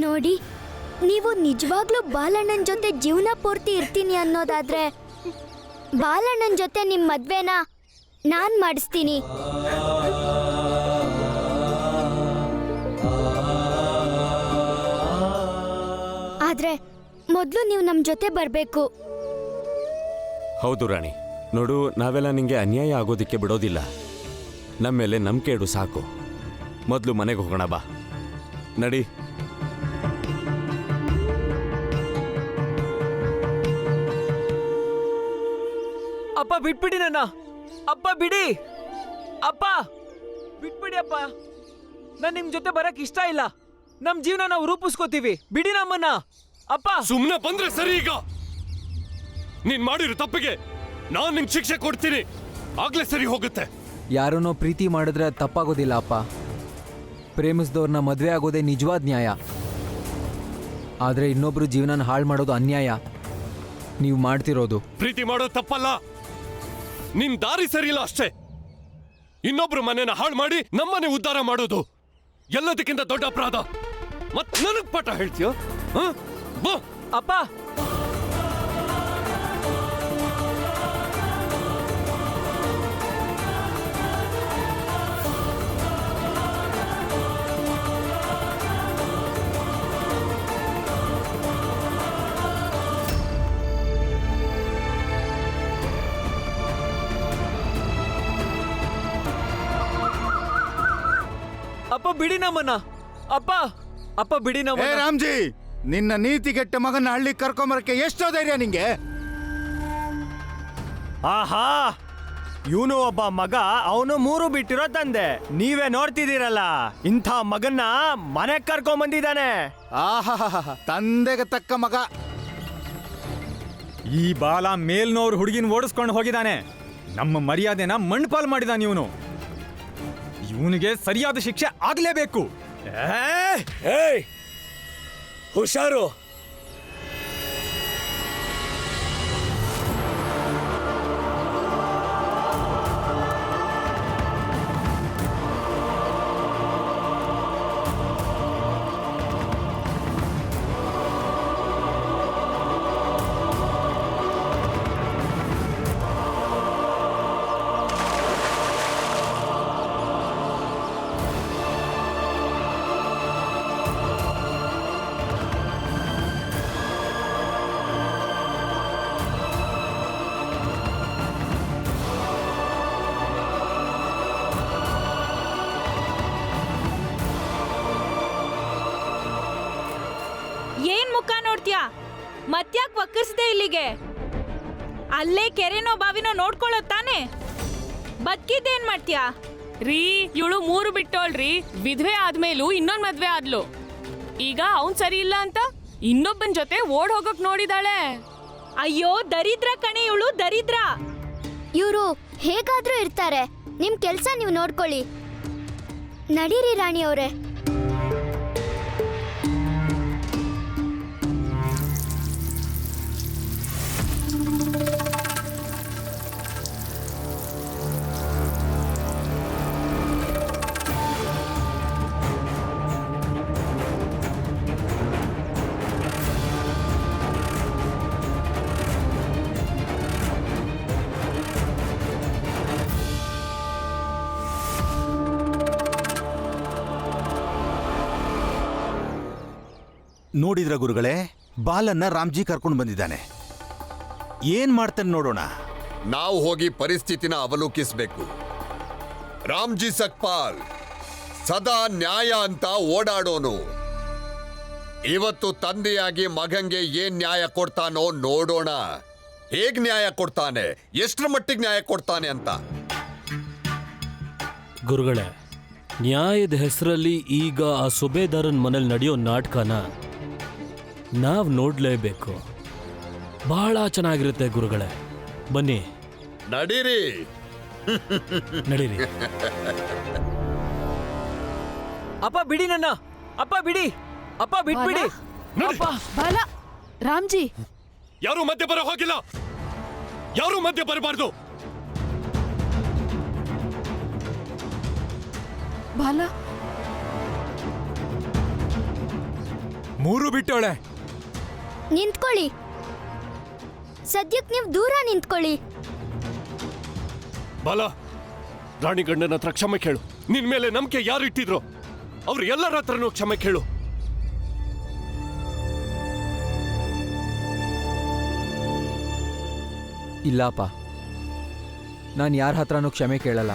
ನೋಡಿ, ನೀವು ನಿಜವಾಗ್ಲೂ ಬಾಲಣ್ಣನ ಜೊತೆ ಜೀವನ ಪೂರ್ತಿ ಇರ್ತೀನಿ ಅನ್ನೋದಾದ್ರೆ ಬಾಲಣ್ಣನ ಜೊತೆ ನಿಮ್ಮ ಮದ್ವೆನ ನಾನ್ ಮಾಡಿಸ್ತೀನಿ. ಆದ್ರೆ ಮೊದಲು ನೀವು ನಮ್ಮ ಜೊತೆ ಬರಬೇಕು. ಹೌದು ರಾಣಿ, ನೋಡು, ನಾವೆಲ್ಲ ನಿಂಗೆ ಅನ್ಯಾಯ ಆಗೋದಿಕ್ಕೆ ಬಿಡೋದಿಲ್ಲ. ನಮ್ಮ ಮೇಲೆ ನಂಬಿಕೆ ಇಡು ಸಾಕು. ಮೊದಲು ಮನೆಗೆ ಹೋಗೋಣ, ಬಾ ನಡಿ. ಅಪ್ಪ ಬಿಟ್ಬಿಡಿ ನನ್ನ. ಅಪ್ಪ ಬಿಡಿ. ಅಪ್ಪ ಬಿಟ್ಬಿಡಿ. ಅಪ್ಪ ನಾನು ನಿಮ್ ಜೊತೆ ಬರಕ್ ಇಷ್ಟ ಇಲ್ಲ. ನಮ್ ಜೀವನ ನಾವು ರೂಪಿಸ್ಕೋತೀವಿ. ಬಿಡಿ ನಮ್ಮನ್ನ. ಅಪ್ಪ ಸುಮ್ನೆ ಬಂದ್ರೆ ಸರಿ. ಈಗ ನೀನ್ ಮಾಡಿರೋ ತಪ್ಪಿಗೆ ನಾನ್ ನಿಂಗೆ ಶಿಕ್ಷೆ ಕೊಡ್ತೀನಿ. ಆಗ್ಲೇ ಸರಿ ಹೋಗುತ್ತೆ. ಯಾರನ್ನೋ ಪ್ರೀತಿ ಮಾಡಿದ್ರೆ ತಪ್ಪಾಗೋದಿಲ್ಲ ಅಪ್ಪ. ಪ್ರೇಮಿಸಿದವ್ರನ್ನ ಮದುವೆ ಆಗೋದೇ ನಿಜವಾದ ನ್ಯಾಯ. ಆದ್ರೆ ಇನ್ನೊಬ್ರು ಜೀವನ ಹಾಳು ಮಾಡೋದು ಅನ್ಯಾಯ. ನೀವು ಮಾಡ್ತಿರೋದು ಪ್ರೀತಿ ಮಾಡೋದು ತಪ್ಪಲ್ಲ. ನಿನ್ ದಾರಿ ಸರಿ ಇಲ್ಲ ಅಷ್ಟೇ. ಇನ್ನೊಬ್ರು ಮನೆನ ಹಾಳು ಮಾಡಿ ನಮ್ಮನೆ ಉದ್ಧಾರ ಮಾಡೋದು ಎಲ್ಲದಕ್ಕಿಂತ ದೊಡ್ಡ ಅಪರಾಧ. ಮತ್ ನನಗ್ ಪಾಠ ಹೇಳ್ತೀಯ? ಅಪ್ಪ ಅಪ್ಪ ಬಿಡಿ ನಮ್ಮನ್ನ. ಅಪ್ಪ ಅಪ್ಪ ಬಿಡಿ ಏ ನಮ್ಮನ್ನ. ರಾಮ್ಜಿ, ನಿನ್ನ ನೀತಿಗೆಟ್ಟ ಮಗನ ಹಳ್ಳಿ ಕರ್ಕೊಂಬರಕ್ಕೆ ಎಷ್ಟೋ ಧೈರ್ಯ ನಿಂಗೆ? ಆಹಾ, ಇವನು ಒಬ್ಬ ಮಗ, ಅವನು 3 ಬಿಟ್ಟಿರೋ ತಂದೆ. ನೀವೇ ನೋಡ್ತಿದ್ದೀರಲ್ಲ, ಇಂಥ ಮಗನ್ನ ಮನೆ ಕರ್ಕೊಂಡ್ ಬಂದಿದ್ದಾನೆ. ಆಹಾ, ತಂದೆಗೆ ತಕ್ಕ ಮಗ. ಈ ಬಾಲ ಮೇಲ್ನೋರು ಹುಡುಗಿನ ಓಡಿಸ್ಕೊಂಡು ಹೋಗಿದ್ದಾನೆ. ನಮ್ಮ ಮರ್ಯಾದೆನ ಮಣ್ಪಾಲ್ ಮಾಡಿದಾನೆ ಇವನು. ಇವನಿಗೆ ಸರಿಯಾದ ಶಿಕ್ಷೆ ಆಗ್ಲೇಬೇಕು. ಹುಷಾರು. ಏನ್ ಮುಖ ನೋಡ್ತೀಯಾ? ಮತ್ಯಾಕ್ ವಕ್ಕರ್ಸ್ದೆ ಇಲ್ಲಿಗೆ? ಅಲ್ಲೇ ಕೆರೆನೋ ಬಾವಿನೋ ನೋಡ್ಕೊಳ್ಳೋದ್ ತಾನೆ. ಬದುಕಿದ್ದೇನ್ ಮಾಡ್ತೀಯಾ? ರೀ, ಇವಳು 3 ಬಿಟ್ಟೋಳ್ರಿ. ವಿಧವೆ ಆದ್ಮೇಲೂ ಇನ್ನೊಂದ್ ಮದ್ವೆ ಆದ್ಲು. ಈಗ ಅವ್ನ್ ಸರಿ ಇಲ್ಲ ಅಂತ ಇನ್ನೊಬ್ಬನ್ ಜೊತೆ ಓಡ್ ಹೋಗಕ್ ನೋಡಿದಾಳೆ. ಅಯ್ಯೋ ದರಿದ್ರ ಕಣೆ ಇವಳು, ದರಿದ್ರ. ಇವರು ಹೇಗಾದ್ರೂ ಇರ್ತಾರೆ. ನಿಮ್ ಕೆಲ್ಸ ನೀವು ನೋಡ್ಕೊಳ್ಳಿ. ನಡೀರಿ ರಾಣಿ ಅವರೇ. ನೋಡಿದ್ರ ಗುರುಗಳೇ, ಬಾಲನ್ನ ರಾಮ್ಜಿ ಕರ್ಕೊಂಡು ಬಂದಿದ್ದಾನೆ. ಏನ್ ಮಾಡ್ತಾನೆ ನೋಡೋಣ. ನಾವು ಹೋಗಿ ಪರಿಸ್ಥಿತಿನ ಅವಲೋಕಿಸಬೇಕು. ರಾಮ್ಜಿ ಸಕ್ಪಾಲ್ ಸದಾ ನ್ಯಾಯ ಅಂತ ಓಡಾಡೋನು. ಇವತ್ತು ತಂದೆಯಾಗಿ ಮಗಂಗೆ ಏನ್ ನ್ಯಾಯ ಕೊಡ್ತಾನೋ ನೋಡೋಣ. ಹೇಗ್ ನ್ಯಾಯ ಕೊಡ್ತಾನೆ, ಎಷ್ಟರ ಮಟ್ಟಿಗೆ ನ್ಯಾಯ ಕೊಡ್ತಾನೆ ಅಂತ. ಗುರುಗಳೇ, ನ್ಯಾಯದ ಹೆಸರಲ್ಲಿ ಈಗ ಆ ಸುಬೇದಾರನ್ ಮನೇಲಿ ನಡೆಯೋ ನಾಟಕನ ನಾವ್ ನೋಡ್ಲೇಬೇಕು. ಬಹಳ ಚೆನ್ನಾಗಿರುತ್ತೆ ಗುರುಗಳೇ. ಬನ್ನಿ ನಡೀರಿ. ನಡೀರಿ. ಅಪ್ಪ ಬಿಡಿ ನನ್ನ. ಅಪ್ಪ ಬಿಡಿ. ಅಪ್ಪ ಬಿಟ್ಬಿಡಿ. ಅಪ್ಪ ಬಾಲ, ರಾಮ್ಜಿ, ಯಾರು ಮಧ್ಯೆ ಬರೋ ಹೋಗಿಲ್ಲ. ಯಾರು ಮಧ್ಯೆ ಬರಬಾರ್ದು. ಬಾಲ, ಮೂರು ಬಿಟ್ಟೋಳೆ. ನಿಂತ್ಕೊಳ್ಳಿ. ಸದ್ಯಕ್ಕೆ ನೀವು ದೂರ ನಿಂತ್ಕೊಳ್ಳಿ. ಬಾಲ, ರಾಣಿ ಗಂಡನ ಹತ್ರ ಕ್ಷಮೆ ಕೇಳು. ನಿನ್ ಮೇಲೆ ನಂಬಿಕೆ ಯಾರು ಇಟ್ಟಿದ್ರು ಅವ್ರು ಎಲ್ಲರ ಹತ್ರನೂ ಕ್ಷಮೆ ಕೇಳು. ಇಲ್ಲಪ್ಪ, ನಾನು ಯಾರ ಹತ್ರನೂ ಕ್ಷಮೆ ಕೇಳಲ್ಲ.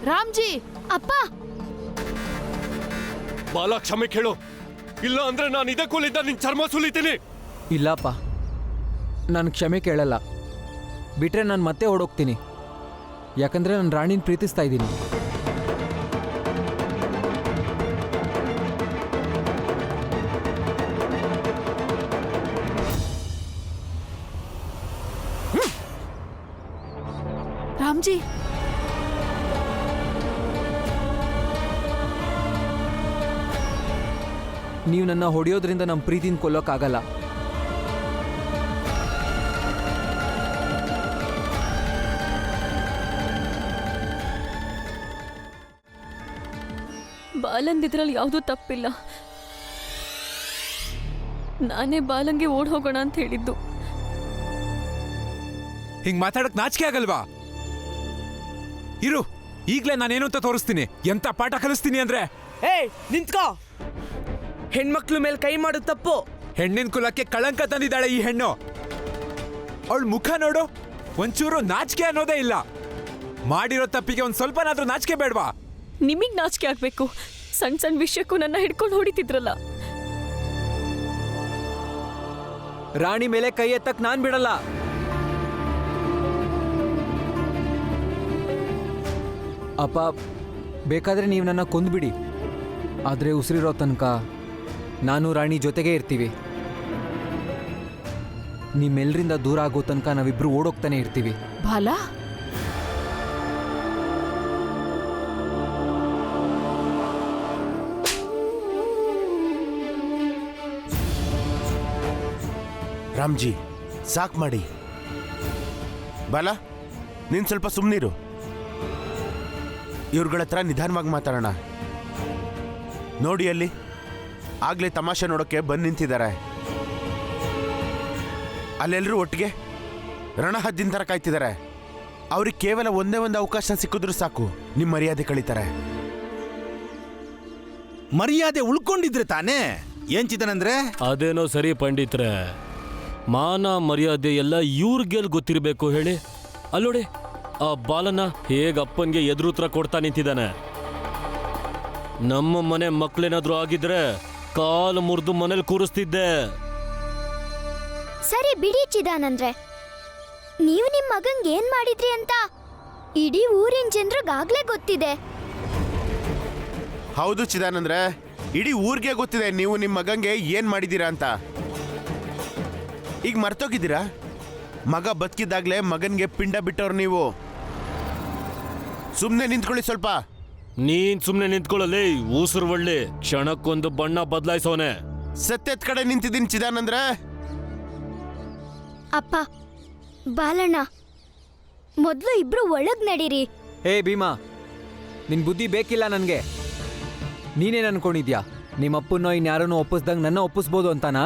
ರಾಮ್ಜಿ, ಅಪ್ಪ, ಬಾಲ ಕ್ಷಮೆ ಕೇಳು, ಇಲ್ಲ ಅಂದ್ರೆ ನಾನು ಇದೇ ಕೂಲಿಂದ ನಿನ್ ಚರ್ಮ ಸುಲಿತೀನಿ. ಇಲ್ಲಪ್ಪ, ನಾನು ಕ್ಷಮೆ ಕೇಳಲ್ಲ. ಬಿಟ್ರೆ ನಾನು ಮತ್ತೆ ಓಡೋಗ್ತೀನಿ. ಯಾಕಂದ್ರೆ ನಾನು ರಾಣಿನ ಪ್ರೀತಿಸ್ತಾ ಇದ್ದೀನಿ. ರಾಮ್ಜಿ, ನೀವು ನನ್ನ ಹೊಡೆಯೋದ್ರಿಂದ ನಮ್ಮ ಪ್ರೀತಿನ ಕೊಲ್ಲೋಕ್ಕಾಗಲ್ಲ. ಬಾಲಂದಿದ್ರಲ್ಲಿ ಯಾವುದೂ ತಪ್ಪಿಲ್ಲ. ನಾನೇ ಬಾಲಂಗೆ ಓಡ್ ಹೋಗೋಣ ಅಂತ ಹೇಳಿದ್ದು. ಹಿಂಗ್ ಮಾತಾಡಕ್ ನಾಚಿಕೆ ಆಗಲ್ವಾ? ಇರು, ಈಗ್ಲೇ ನಾನೇನು ಅಂತ ತೋರಿಸ್ತೀನಿ. ಎಂತ ಪಾಠ ಕಲಿಸ್ತೀನಿ ಅಂದ್ರೆ. ಏಯ್ ನಿಂತ್ಕೋ. ಹೆಣ್ಮಕ್ಳ ಮೇಲೆ ಕೈ ಮಾಡೋದು ತಪ್ಪು. ಹೆಣ್ಣಿನ ಕುಲಕ್ಕೆ ಕಳಂಕ ತಂದಿದ್ದಾಳೆ ಈ ಹೆಣ್ಣು. ಅವಳ ಮುಖ ನೋಡು, ಒಂಚೂರು ನಾಚಿಕೆ ಅನ್ನೋದೇ ಇಲ್ಲ. ಮಾಡಿರೋ ತಪ್ಪಿಗೆ ಒಂದ್ ಸ್ವಲ್ಪನಾದ್ರೂ ನಾಚಿಕೆ ಬೇಡ್ವಾ? ನಿಮಗ್ ನಾಚಿಕೆ ಆಗ್ಬೇಕು. ಸಣ್ಣ ಸಣ್ಣ ವಿಷಯಕ್ಕೂ ನನ್ನ ಹಿಡ್ಕೊಂಡು ಹೊಡಿತಿದ್ರಲ್ಲ. ರಾಣಿ ಮೇಲೆ ಕೈ ಎತ್ತಕ್ ನಾನ್ ಬಿಡಲ್ಲ. ಅಪ್ಪ, ಬೇಕಾದ್ರೆ ನೀವು ನನ್ನ ಕೊಂದ್ಬಿಡಿ. ಆದರೆ ಉಸಿರಿರೋ ತನಕ ನಾನು ರಾಣಿ ಜೊತೆಗೇ ಇರ್ತೀವಿ. ನಿಮ್ಮೆಲ್ಲರಿಂದ ದೂರ ಆಗೋ ತನಕ ನಾವಿಬ್ರು ಓಡೋಗ್ತಾನೆ ಇರ್ತೀವಿ. ಬಾಲ, ರಾಮ್ಜಿ, ಸಾಕ್ ಮಾಡಿ. ಬಾಲ, ನೀನ್ ಸ್ವಲ್ಪ ಸುಮ್ಮನಿರು. ಇವ್ರುಗಳ ಹತ್ರ ನಿಧಾನವಾಗಿ ಮಾತಾಡೋಣ. ನೋಡಿ ಅಲ್ಲಿ, ಆಗ್ಲೇ ತಮಾಷೆ ನೋಡೋಕೆ ಬಂದು ನಿಂತಿದ್ದಾರೆ. ಅಲ್ಲೆಲ್ಲರೂ ಒಟ್ಟಿಗೆ ರಣಹದ್ದಿನ ಥರ ಕಾಯ್ತಿದ್ದಾರೆ. ಅವ್ರಿಗೆ ಕೇವಲ ಒಂದೇ ಒಂದು ಅವಕಾಶ ಸಿಕ್ಕಿದ್ರು ಸಾಕು, ನಿಮ್ಮ ಮರ್ಯಾದೆ ಕಳೀತಾರೆ. ಮರ್ಯಾದೆ ಉಳ್ಕೊಂಡಿದ್ರೆ ತಾನೇ ಏನ್ ಚಿದನಂದ್ರೆ? ಅದೇನೋ ಸರಿ ಪಂಡಿತ್ರೆ, ಮಾನ ಮರ್ಯಾದೆ ಎಲ್ಲ ಇವ್ರಿಗೆಲ್ ಗೊತ್ತಿರಬೇಕು ಹೇಳಿ. ಅಲ್ಲೋಡಿ, ಆ ಬಾಲನ ಹೇಗ ಅಪ್ಪನ್ಗೆ ಎದುರುತ್ರ ಕೊಡ್ತಾ ನಿಂತಿದ್ದಾನೆ. ನಮ್ಮ ಮನೆ ಮಕ್ಳೇನಾದ್ರೂ ಆಗಿದ್ರೆ ಕಾಲು ಮುರಿದು ಮನೇಲಿ ಕೂರಿಸ್ತಿದ್ದೆ. ಸರಿ ಬಿಡಿ ಚಿದಾನಂದ್ರೆ. ನೀವು ನಿಮ್ಮ ಮಗಂಗೆ ಏನ್ ಮಾಡಿದ್ರಿ ಅಂತ ಇಡೀ ಊರಿನ ಜನರಿಗಾಗ್ಲೇ ಗೊತ್ತಿದೆ. ಹೌದು ಚಿದಾನಂದ್ರೆ, ಇಡೀ ಊರಿಗೆ ಗೊತ್ತಿದೆ ನೀವು ನಿಮ್ಮ ಮಗಂಗೆ ಏನ್ ಮಾಡಿದ್ದೀರಾ ಅಂತ. ಈಗ ಮರ್ತೋಗಿದ್ದೀರಾ? ಮಗ ಬದುಕಿದ್ದಾಗ್ಲೇ ಮಗನ್ಗೆ ಪಿಂಡ ಬಿಟ್ಟವ್ರು ನೀವು. ಸುಮ್ಮನೆ ನಿಂತ್ಕೊಳ್ಳಿ ಸ್ವಲ್ಪ. ನೀನ್ ಸುಮ್ನೆ ನಿಂತ್ಕೊಳ್ಳಲಿ. ಊಸರು ಒಳ್ಳೆ ಕ್ಷಣಕ್ಕೊಂದು ಬಣ್ಣ ಬದಲಾಯಿಸೋನೆ. ಸತ್ಯದ ಕಡೆ ನಿಂತಿದ್ದೀನಿ ಚಿದಾನಂದ್ರೆ. ಅಪ್ಪ, ಬಾಲಣ್ಣ, ಮೊದಲು ಇಬ್ರು ಒಳಗ್ ನಡೀರಿ. ಹೇ ಭೀಮಾ, ನಿನ್ ಬುದ್ಧಿ ಬೇಕಿಲ್ಲ ನನಗೆ. ನೀನೇನು ಅನ್ಕೊಂಡಿದ್ಯಾ ನಿಮ್ಮಪ್ಪನೋ ಇನ್ಯಾರನ್ನೋ ಒಪ್ಪಿಸ್ದಂಗೆ ನನ್ನ ಒಪ್ಪಿಸ್ಬೋದು ಅಂತಾನಾ?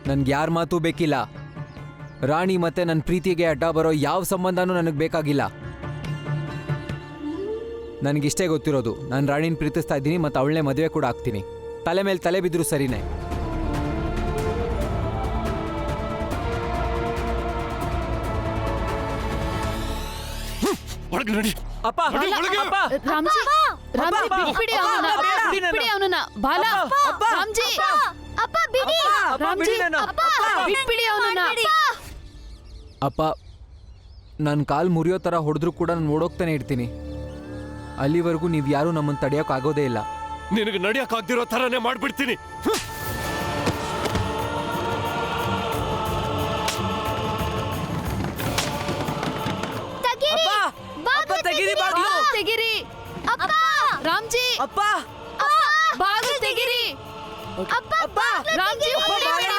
ನನ್ಗೆ ಯಾರ ಮಾತು ಬೇಕಿಲ್ಲ. ರಾಣಿ ಮತ್ತೆ ನನ್ನ ಪ್ರೀತಿಗೆ ಅಡ್ಡ ಬರೋ ಯಾವ ಸಂಬಂಧನೂ ನನಗೆ ಬೇಕಾಗಿಲ್ಲ. ನನಗಿಷ್ಟೇ ಗೊತ್ತಿರೋದು, ನಾನು ರಾಣಿನ ಪ್ರೀತಿಸ್ತಾ ಇದ್ದೀನಿ ಮತ್ತು ಅವಳನ್ನೇ ಮದುವೆ ಕೂಡ ಆಗ್ತೀನಿ. ತಲೆ ಮೇಲೆ ತಲೆ ಬಿದ್ದರೂ ಸರಿನೇ. ಅಪ್ಪ, ಅಪ್ಪ, ರಾಮ್ಜಿ, ರಾಮ್ಜಿ, ಬಿಟ್ಬಿಡಿ ಅವನನ್ನ. ಬಿಟ್ಬಿಡಿ ಅವನನ್ನ. ಬಾಲ, ರಾಮ್ಜಿ, ಅಪ್ಪ ಬಿಡಿ. ರಾಮ್ಜಿ, ಬಿಟ್ಬಿಡಿ ಅವನನ್ನ. ಅಪ್ಪ, ನನ್ನ ಕಾಲು ಮುರಿಯೋ ಥರ ಹೊಡೆದ್ರೂ ಕೂಡ ನಾನು ಓಡೋಗ್ತಾನೆ ಇರ್ತೀನಿ. ಅಲ್ಲಿವರೆಗೂ ನೀವು ಯಾರೂ ನಮ್ಮನ್ನು ತಡೆಯೋಕ್ಕಾಗೋದೇ ಇಲ್ಲ. ನಿನಗೆ ನಡೆಯಕ್ಕಾಗ್ದಿರೋ ಥರನೇ ಮಾಡ್ಬಿಡ್ತೀನಿ. ತೆಗಿರಿ. ರಾಮ್ಜಿ, ಬಾಗಿಲು ತೆಗಿರಿ. ರಾಮ್ಜಿ,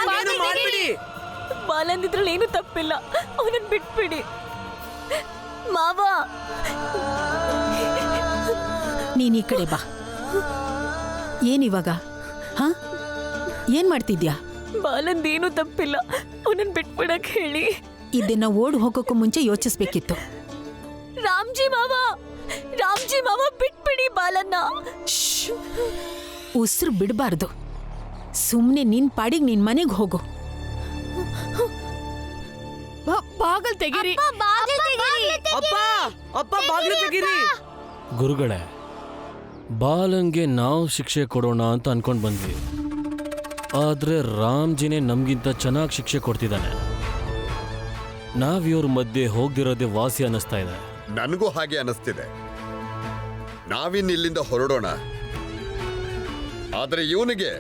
ಬಾಗಿಲು ತೆಗಿರಿ. ಬಾಲಂದಿದ್ರಲ್ಲಿ ಏನು ತಪ್ಪಿಲ್ಲ, ಅವನನ್ನ ಬಿಟ್ಬಿಡಿ ಮಾವ. ನೀನ್ ಈ ಕಡೆ ಬಾ. ಏನಿವಾಗ? ಹಾ, ಏನ್ ಮಾಡ್ತಿದ್ಯಾ? ಬಾಲಂದೇನು ತಪ್ಪಿಲ್ಲ, ಅವನನ್ನ ಬಿಟ್ಬಿಡಕ್ ಹೇಳಿ. ಇದನ್ನ ಓಡ್ ಹೋಗೋಕ್ಕೂ ಮುಂಚೆ ಯೋಚಿಸ್ಬೇಕಿತ್ತು. ರಾಮ್ಜಿ ಮಾವ ಬಿಟ್ಬಿಡಿ ಬಾಲನ್ನ. ಉಸಿರು ಬಿಡಬಾರ್ದು. ಸುಮ್ನೆ ನಿನ್ ಪಾಡಿಗೆ ನಿನ್ ಮನೆಗೆ ಹೋಗು. ಬಾಗಲ್ ತೆಗೀರಿ. ಗುರುಗಳೇ, ಬಾಲಂಗೆ ನಾವು ಶಿಕ್ಷೆ ಕೊಡೋಣ ಅಂತ ಅನ್ಕೊಂಡ್ ಬಂದ್ವಿ. ಆದ್ರೆ ರಾಮ್ಜಿನೇ ನಮ್ಗಿಂತ ಚೆನ್ನಾಗಿ ಶಿಕ್ಷೆ ಕೊಡ್ತಿದ್ದಾನೆ. ನಾವಿವ್ರ ಮಧ್ಯೆ ಹೋಗ್ದಿರೋದೇ ವಾಸಿ ಅನ್ನಿಸ್ತಾ ಇದೆ. ನನಗೂ ಹಾಗೆ ಅನಿಸ್ತಿದೆ. ನಾವಿನ್ ಇಲ್ಲಿಂದ ಹೊರಡೋಣ. ಆದ್ರೆ ಇವನಿಗೆ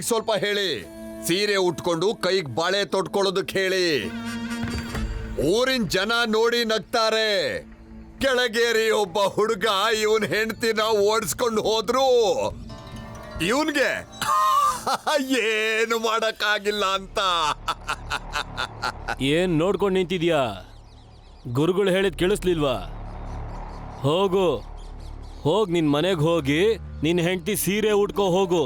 ಸ್ವಲ್ಪ ಹೇಳಿ, ಸೀರೆ ಉಟ್ಕೊಂಡು ಕೈಗೆ ಬಾಳೆ ತೊಟ್ಕೊಳ್ಳೋದಕ್ಕೆ ಹೇಳಿ. ಊರಿನ ಜನ ನೋಡಿ ನಗ್ತಾರೆ. ಕೆಳಗೇರಿ ಒಬ್ಬ ಹುಡುಗ ಇವನ್ ಹೆಂಡತಿನ ಓಡಿಸ್ಕೊಂಡು ಹೋದ್ರು. ಇವನ್ಗೆ ಏನು ಮಾಡಕ್ಕಾಗಿಲ್ಲ ಅಂತ. ಏನ್ ನೋಡ್ಕೊಂಡು ನಿಂತಿದ್ಯಾ? ಗುರುಗಳು ಹೇಳಿದ್ ಕೇಳಿಸ್ಲಿಲ್ವಾ? ಹೋಗ್ ನಿನ್ ಮನೆಗೆ ಹೋಗಿ ನಿನ್ ಹೆಂಡತಿ ಸೀರೆ ಉಟ್ಕೋ ಹೋಗು.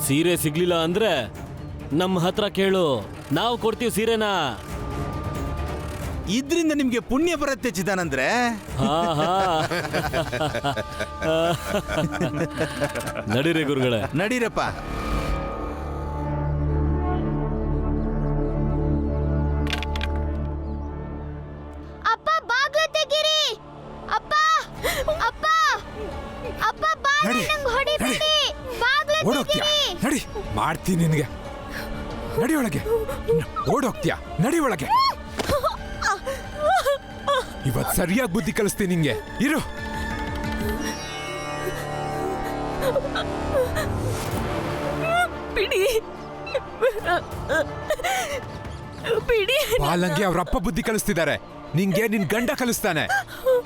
ಸೀರೆ ಸಿಗ್ಲಿಲ್ಲ ಅಂದ್ರೆ ನಮ್ಮ ಹತ್ರ ಕೇಳು, ನಾವು ಕೊಡ್ತೀವಿ ಸೀರೆನಾ. ಇದ್ರಿಂದ ನಿಮ್ಗೆ ಪುಣ್ಯ ಬರುತ್ತೆ ಚಿದಾನಂದ್ರೆ. ನಡೀರಿ ಗುರುಗಳೇ, ನಡೀರಪ್ಪ. ಅಪ್ಪ ಬಾಗ್ಲು ತೆಗೀರಿ. ಅಪ್ಪ ಬಾಲಣ್ಣಂಗ್ ಹೊಡಿಬೇಡಿ. ಬಾಗ್ಲು ತೆಗೀರಿ. ನಡಿ, ಮಾಡ್ತೀನಿ ನಿನಗೆ. ನಡಿ ಒಳಗೆ. ಓಡೋಗ್ತೀಯಾ? ನಡಿ ಒಳಗೆ. ಇವತ್ ಸರಿಯಾಗಿ ಬುದ್ಧಿ ಕಲಿಸ್ತೀನಿ ನಿಂಗೆ. ಇರು. ಬಿಡಿ. ಬಾಲಂಗೆ ಅವ್ರಪ್ಪ ಬುದ್ಧಿ ಕಲಿಸ್ತಿದ್ದಾರೆ. ನಿಂಗೆ ನಿನ್ ಗಂಡ ಕಲಿಸ್ತಾನೆ.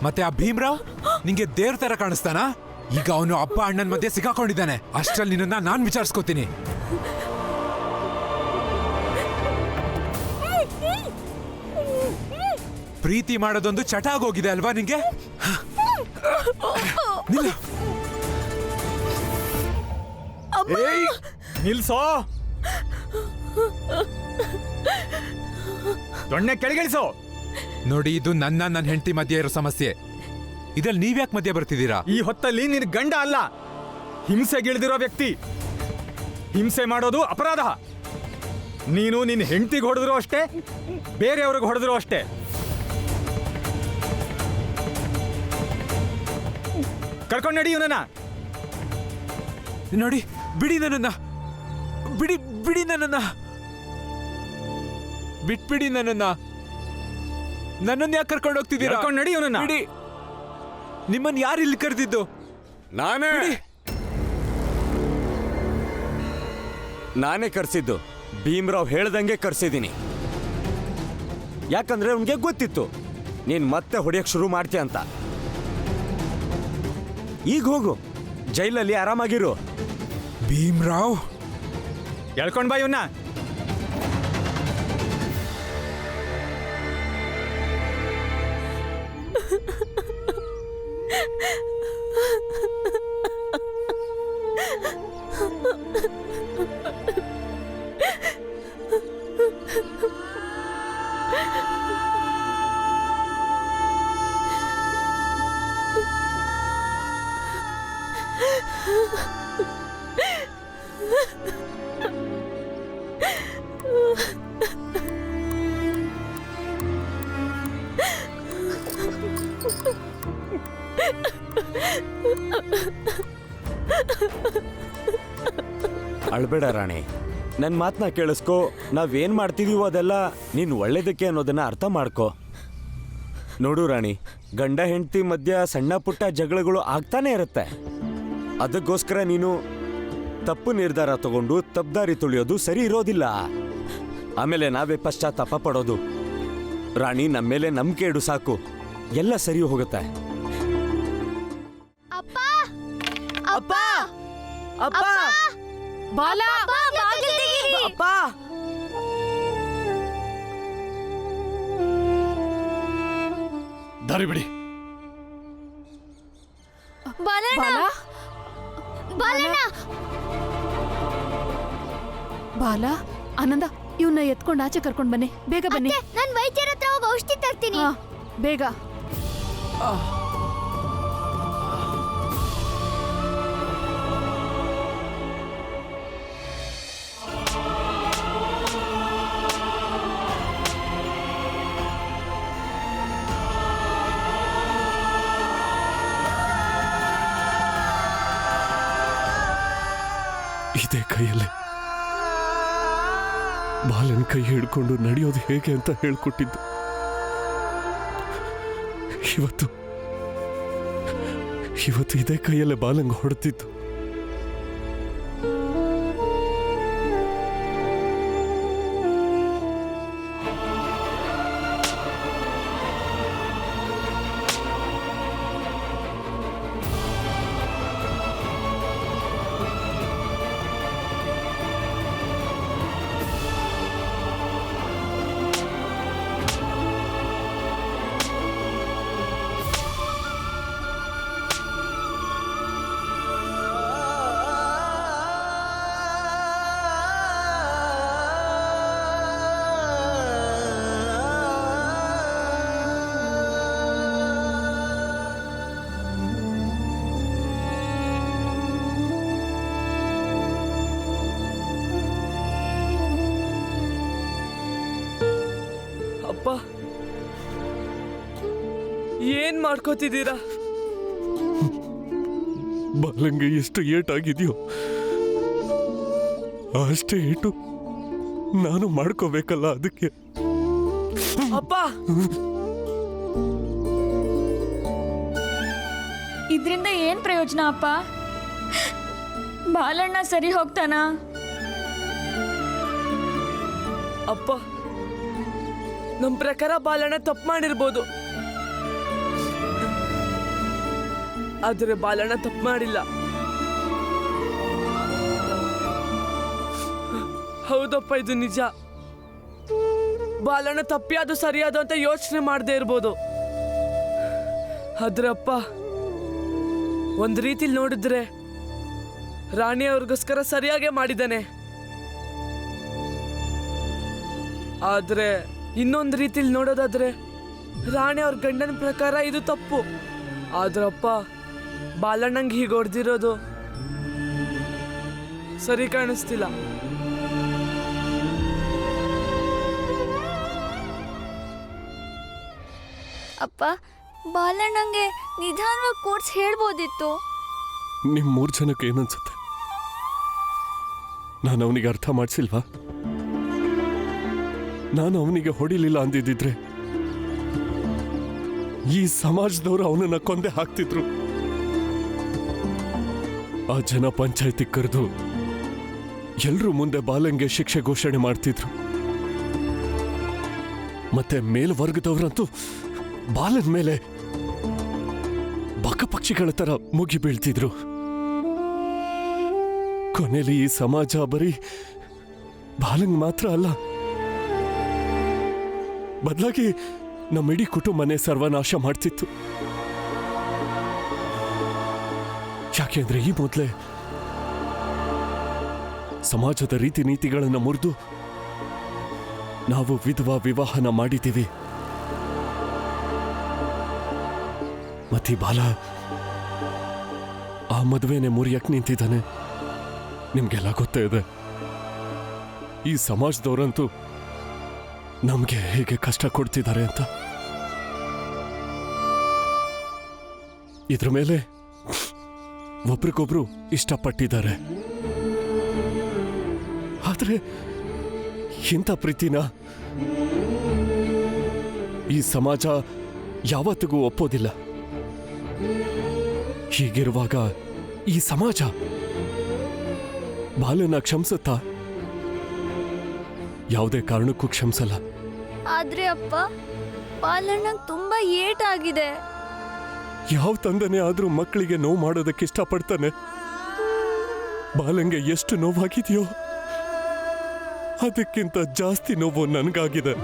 ಮತ್ತೆ ಆ ಭೀಮ್ರಾವ್ ನಿಂಗೆ ದೇವ್ರ ತರ ಕಾಣಿಸ್ತಾನ. ಈಗ ಅವನು ಅಪ್ಪ ಅಣ್ಣನ ಮಧ್ಯೆ ಸಿಕ್ಕಾಕೊಂಡಿದ್ದಾನೆ. ಅಷ್ಟ್ರಲ್ಲಿ ನಿನ್ನ ನಾನ್ ವಿಚಾರಿಸ್ಕೋತೀನಿ. ಪ್ರೀತಿ ಮಾಡೋದೊಂದು ಚಟ ಆಗೋಗಿದೆ ಅಲ್ವಾ ನಿಂಗೆ? ನಿಲ್ಸೋ. ದೊಣ್ಣೆ ಕೆಳಗಿಳಿಸೋ. ನೋಡಿ, ಇದು ನನ್ನ ಹೆಂಡತಿ ಮಧ್ಯೆ ಇರೋ ಸಮಸ್ಯೆ. ಇದ್ರಲ್ಲಿ ನೀವ್ಯಾಕೆ ಮಧ್ಯೆ ಬರ್ತಿದ್ದೀರಾ? ಈ ಹೊತ್ತಲ್ಲಿ ನಿನ್ ಗಂಡ ಅಲ್ಲ, ಹಿಂಸೆಗಿಳಿದಿರೋ ವ್ಯಕ್ತಿ. ಹಿಂಸೆ ಮಾಡೋದು ಅಪರಾಧ. ನೀನು ನಿನ್ನ ಹೆಂಡತಿಗೆ ಹೊಡೆದ್ರು ಅಷ್ಟೇ, ಬೇರೆಯವ್ರಿಗೆ ಹೊಡೆದ್ರು ಅಷ್ಟೇ. ಕರ್ಕೊಂಡು ನಡಿ ಇವನನ್ನ. ನೋಡಿ, ಬಿಡಿ ನನ್ನನ್ನ. ಬಿಡಿ ನನ್ನನ್ನ. ಬಿಟ್ಬಿಡಿ ನನ್ನನ್ನ. ನನ್ನನ್ನ ಯಾಕೆ ಕರ್ಕೊಂಡು ಹೋಗ್ತಿದ್ದೀರಾ? ಕರ್ಕೊಂಡು ನಡಿ ಇವನನ್ನ. ಬಿಡಿ. ನಿಮ್ಮನ್ನ ಯಾರು ಇಲ್ಲಿ ಕರೆದಿದ್ದು? ನಾನೇ ಕರ್ಸಿದ್ದು. ಭೀಮ್ರಾವ್ ಹೇಳ್ದಂಗೆ ಕರ್ಸಿದ್ದೀನಿ. ಯಾಕಂದ್ರೆ ಅವನಿಗೆ ಗೊತ್ತಿತ್ತು ನೀನ್ ಮತ್ತೆ ಹೊಡೆಯಕ್ ಶುರು ಮಾಡ್ತೀಯ ಅಂತ. ಈಗ ಹೋಗು, ಜೈಲಲ್ಲಿ ಆರಾಮಾಗಿರು. ಭೀಮ್ರಾವ್, ಎಳ್ಕೊಂಡ್ ಬಾ ಇವನ್ನ. ಅಳ್ಬೇಡ ರಾಣಿ, ನನ್ನ ಮಾತನ್ನ ಕೇಳಿಸ್ಕೊ. ನಾವೇನ್ ಮಾಡ್ತಿದೀವೋ ಅದೆಲ್ಲ ನೀನ್ ಒಳ್ಳೇದಕ್ಕೆ ಅನ್ನೋದನ್ನ ಅರ್ಥ ಮಾಡ್ಕೊ. ನೋಡು ರಾಣಿ, ಗಂಡ ಹೆಂಡತಿ ಮಧ್ಯ ಸಣ್ಣ ಪುಟ್ಟ ಜಗಳಗಳು ಆಗ್ತಾನೆ ಇರುತ್ತೆ. ಅದಕ್ಕೋಸ್ಕರ ನೀನು ತಪ್ಪು ನಿರ್ಧಾರ ತಗೊಂಡು ತಪ್ಪದಾರಿ ತುಳಿಯೋದು ಸರಿ ಇರೋದಿಲ್ಲ. ಆಮೇಲೆ ನಾವೇ ಪಶ್ಚಾತ್ತಾಪ ಪಡೋದು. ರಾಣಿ, ನಮ್ಮ ಮೇಲೆ ನಂಬಿಕೆ ಇಡು ಸಾಕು, ಎಲ್ಲ ಸರಿ ಹೋಗುತ್ತೆ. ಬಾಲ, ಬಾಗಿಲು ತೆಗಿ. ಅಪ್ಪ ದಾರಿ ಬಿಡಿ. ಬಾಲಣ್ಣ ಬಾಲಣ್ಣ ಬಾಲ ಆನಂದ ಇವನ್ನ ಎತ್ಕೊಂಡು ಆಚೆ ಕರ್ಕೊಂಡ್ ಬನ್ನಿ, ಬೇಗ ಬನ್ನಿ. ನಾನು ವೈದ್ಯರ ಹತ್ರ ಹೋಗಿ ಔಷಧಿ ತರ್ತೀನಿ. ಹಾ, ಬೇಗ. ಇದೇ ಕೈಯಲ್ಲಿ ಬಾಲನ್ ಕೈ ಹಿಡ್ಕೊಂಡು ನಡೆಯೋದು ಹೇಗೆ ಅಂತ ಹೇಳ್ಕೊಟ್ಟಿದ್ದು. ಇವತ್ತು ಇದೇ ಕೈಯಲ್ಲೇ ಬಾಲಂಗ್ ಹೊಡೆದಿದ್ದು. ಅಪ್ಪ ಏನ್ ಮಾಡ್ಕೋತಿದ್ದೀರಾ? ಬಾಲಂಗೆ ಎಷ್ಟು ಏಟಾಗಿದೆಯೋ ಅಷ್ಟೇ ಏಟು ನಾನು ಮಾಡ್ಕೋಬೇಕಲ್ಲ, ಅದಕ್ಕೆ. ಅಪ್ಪ ಇದ್ರಿಂದ ಏನ್ ಪ್ರಯೋಜನ ಅಪ್ಪ? ಬಾಲಣ್ಣ ಸರಿ ಹೋಗ್ತಾನ? ಅಪ್ಪ ನಮ್ ಪ್ರಕಾರ ಬಾಲಣ್ಣ ತಪ್ಪು ಮಾಡಿರ್ಬೋದು, ಆದ್ರೆ ಬಾಲಣ್ಣ ತಪ್ಪು ಮಾಡಿಲ್ಲ. ಹೌದಪ್ಪ, ಇದು ನಿಜ. ಬಾಲಣ್ಣ ತಪ್ಪಿಯಾದು ಸರಿಯಾದು ಅಂತ ಯೋಚನೆ ಮಾಡದೇ ಇರ್ಬೋದು, ಆದ್ರೆ ಅಪ್ಪ ಒಂದ್ ರೀತಿಲಿ ನೋಡಿದ್ರೆ ರಾಣಿ ಅವ್ರಿಗೋಸ್ಕರ ಸರಿಯಾಗೇ ಮಾಡಿದ್ದಾನೆ. ಆದ್ರೆ ಇನ್ನೊಂದು ರೀತಿಲಿ ನೋಡೋದಾದ್ರೆ ರಾಣಿ ಅವ್ರ ಗಂಡನ ಪ್ರಕಾರ ಇದು ತಪ್ಪು. ಆದ್ರಪ್ಪ ಬಾಲಣ್ಣಂಗೆ ಹೀಗೆ ಹೊಡೆದಿರೋದು ಸರಿ ಕಾಣಿಸ್ತಿಲ್ಲ. ಅಪ್ಪ, ಬಾಲಣ್ಣಂಗೆ ನಿಧಾನವಾಗಿ ಕೋರ್ಸ್ ಹೇಳ್ಬೋದಿತ್ತು. ನಿಮ್ 3 ಜನಕ್ಕೆ ಏನನ್ಸುತ್ತೆ? ನಾನು ಅವನಿಗೆ ಅರ್ಥ ಮಾಡಿಸಿಲ್ವಾ? ನಾನು ಅವನಿಗೆ ಹೊಡಿಲಿಲ್ಲ ಅಂದಿದ್ದಿದ್ರೆ ಈ ಸಮಾಜದವರು ಅವನನ್ನ ಕೊಂದೆ ಹಾಕ್ತಿದ್ರು. ಆ ಜನ ಪಂಚಾಯತಿ ಕರೆದು ಎಲ್ರೂ ಮುಂದೆ ಬಾಲಂಗೆ ಶಿಕ್ಷೆ ಘೋಷಣೆ ಮಾಡ್ತಿದ್ರು. ಮತ್ತೆ ಮೇಲ್ವರ್ಗದವರಂತೂ ಬಾಲನ್ ಮೇಲೆ ಬಕಪಕ್ಷಿಗಳ ತರ ಮುಗಿ ಬೀಳ್ತಿದ್ರು. ಕೊನೆಯಲ್ಲಿ ಈ ಸಮಾಜ ಬರೀ ಬಾಲಂಗ್ ಮಾತ್ರ ಅಲ್ಲ, ಬದಲಾಗಿ ನಮ್ಮ ಇಡೀ ಕುಟುಂಬನೇ ಸರ್ವನಾಶ ಮಾಡ್ತಿತ್ತು. ಯಾಕೆಂದ್ರೆ ಈ ಮೊದಲೇ ಸಮಾಜದ ರೀತಿ ನೀತಿಗಳನ್ನು ಮುರಿದು ನಾವು ವಿಧವಾ ವಿವಾಹನ ಮಾಡಿದ್ದೀವಿ. ಮತ್ತೀ ಬಾಲ ಆ ಮದುವೆನೆ ಮುರಿಯಕ್ ನಿಂತಿದ್ದಾನೆ. ನಿಮ್ಗೆಲ್ಲ ಗೊತ್ತೇ ಇದೆ, ಈ ಸಮಾಜದವರಂತೂ ನಮ್ಗೆ ಹೇಗೆ ಕಷ್ಟ ಕೊಡ್ತಿದ್ದಾರೆ ಅಂತ. ಇದ್ರ ಮೇಲೆ ಒಬ್ರಿಗೊಬ್ರು ಇಷ್ಟಪಟ್ಟಿದ್ದಾರೆ. ಆದ್ರೆ ಇಂಥ ಪ್ರೀತಿನ ಈ ಸಮಾಜ ಯಾವತ್ತಿಗೂ ಒಪ್ಪೋದಿಲ್ಲ. ಹೀಗಿರುವಾಗ ಈ ಸಮಾಜ ಬಾಲನ ಕ್ಷಮಿಸುತ್ತಾ? ಯಾವುದೇ ಕಾರಣಕ್ಕೂ ಕ್ಷಮಿಸಲ್ಲ. ಆದ್ರೆ ಅಪ್ಪ, ಬಾಲಣ್ಣಂಗ್ ತುಂಬಾ ಏಟಾಗಿದೆ. ಯಾವ ತಂದೆನೇ ಆದ್ರೂ ಮಕ್ಕಳಿಗೆ ನೋವು ಮಾಡೋದಕ್ಕೆ ಇಷ್ಟಪಡ್ತಾನೆ. ಬಾಲಂಗೆ ಎಷ್ಟು ನೋವಾಗಿದೆಯೋ ಅದಕ್ಕಿಂತ ಜಾಸ್ತಿ ನೋವು ನನಗಾಗಿದೆ.